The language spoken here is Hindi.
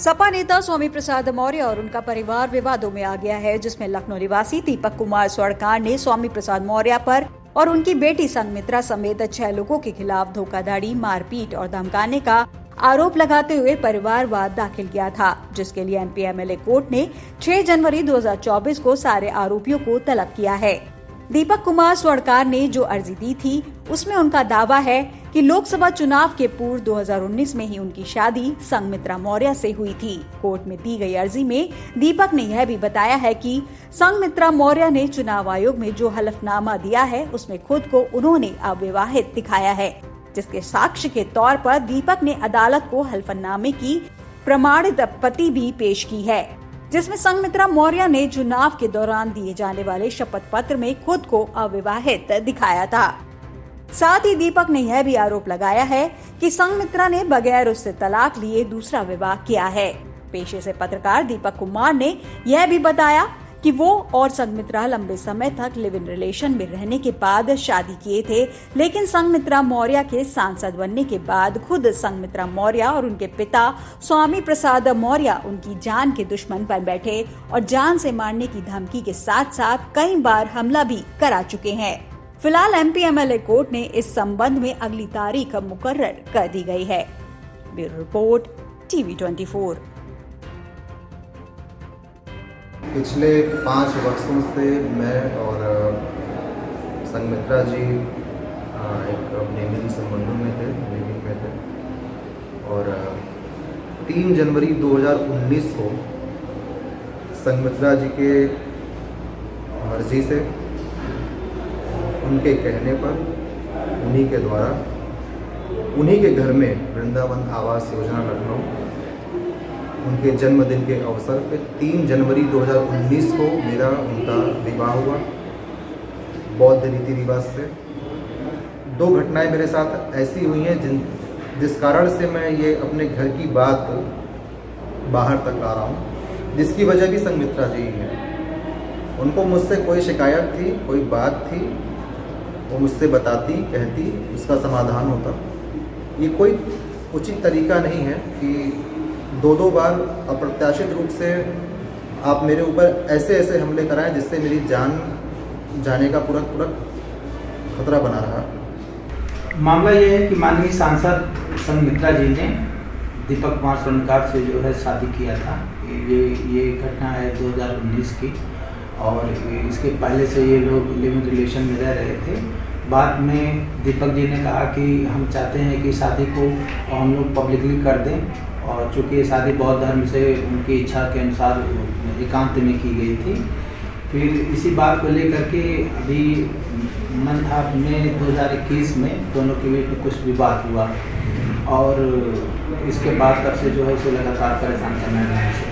सपा नेता स्वामी प्रसाद मौर्य और उनका परिवार विवादों में आ गया है, जिसमें लखनऊ निवासी दीपक कुमार स्वर्णकार ने स्वामी प्रसाद मौर्य पर और उनकी बेटी संघमित्रा समेत 6 लोगों के खिलाफ धोखाधड़ी, मारपीट और धमकाने का आरोप लगाते हुए परिवारवाद दाखिल किया था, जिसके लिए एमपी एमएलए कोर्ट ने 6 जनवरी 2024 को सारे आरोपियों को तलब किया है। दीपक कुमार स्वर्णकार ने जो अर्जी दी थी, उसमें उनका दावा है कि लोकसभा चुनाव के पूर्व 2019 में ही उनकी शादी संघमित्रा मौर्य से हुई थी। कोर्ट में दी गई अर्जी में दीपक ने यह भी बताया है कि संघमित्रा मौर्य ने चुनाव आयोग में जो हलफनामा दिया है, उसमें खुद को उन्होंने अविवाहित दिखाया है, जिसके साक्ष्य के तौर पर दीपक ने अदालत को हलफनामे की प्रमाणित प्रति भी पेश की है, जिसमें संघमित्रा मौर्य ने चुनाव के दौरान दिए जाने वाले शपथ पत्र में खुद को अविवाहित दिखाया था। साथ ही दीपक ने यह भी आरोप लगाया है कि संघमित्रा ने बगैर उससे तलाक लिए दूसरा विवाह किया है। पेशे से पत्रकार दीपक कुमार ने यह भी बताया कि वो और संघमित्रा लंबे समय तक लिव इन रिलेशन में रहने के बाद शादी किए थे, लेकिन संघमित्रा मौर्य के सांसद बनने के बाद खुद संघमित्रा मौर्य और उनके पिता स्वामी प्रसाद मौर्य उनकी जान के दुश्मन बन बैठे और जान से मारने की धमकी के साथ साथ कई बार हमला भी करा चुके हैं। फिलहाल एमपी एमएलए कोर्ट ने इस संबंध में अगली तारीख मुकर्रर कर दी गई है। Bureau report, TV 24। पिछले 5 वर्षों से मैं और संघमित्रा जी एक प्रेमी संबंधों में थे, लिविंग में थे, और 3 जनवरी 2019 को संघमित्रा जी के मर्जी से, उनके कहने पर, उन्हीं के द्वारा, उन्हीं के घर में वृंदावन आवास योजना लखनऊ उनके जन्मदिन के अवसर पे 3 जनवरी 2019 को मेरा उनका विवाह हुआ बौद्ध रीति रिवाज से। 2 घटनाएं मेरे साथ ऐसी हुई हैं जिस कारण से मैं ये अपने घर की बात बाहर तक ला रहा हूँ, जिसकी वजह भी संघमित्रा जी है। उनको मुझसे कोई शिकायत थी, कोई बात थी, वो मुझसे बताती, कहती, उसका समाधान होता। ये कोई उचित तरीका नहीं है कि 2 बार अप्रत्याशित रूप से आप मेरे ऊपर ऐसे हमले कराएं जिससे मेरी जान जाने का पूरा खतरा बना रहा। मामला ये है कि माननीय सांसद संघमित्रा जी ने दीपक कुमार स्वर्णकार से जो है शादी किया था। ये घटना है 2019 की, और इसके पहले से ये लोग लिव इन रिलेशन में रह रहे थे। बाद में दीपक जी ने कहा कि हम चाहते हैं कि शादी को हम लोग पब्लिकली कर दें, और चूँकि ये शादी बौद्ध धर्म से उनकी इच्छा के अनुसार एकांत में की गई थी। फिर इसी बात को लेकर के अभी मंथ में 2021 में दोनों के बीच में कुछ विवाद हुआ, और इसके बाद तब से जो है उसे लगातार परेशान करना है।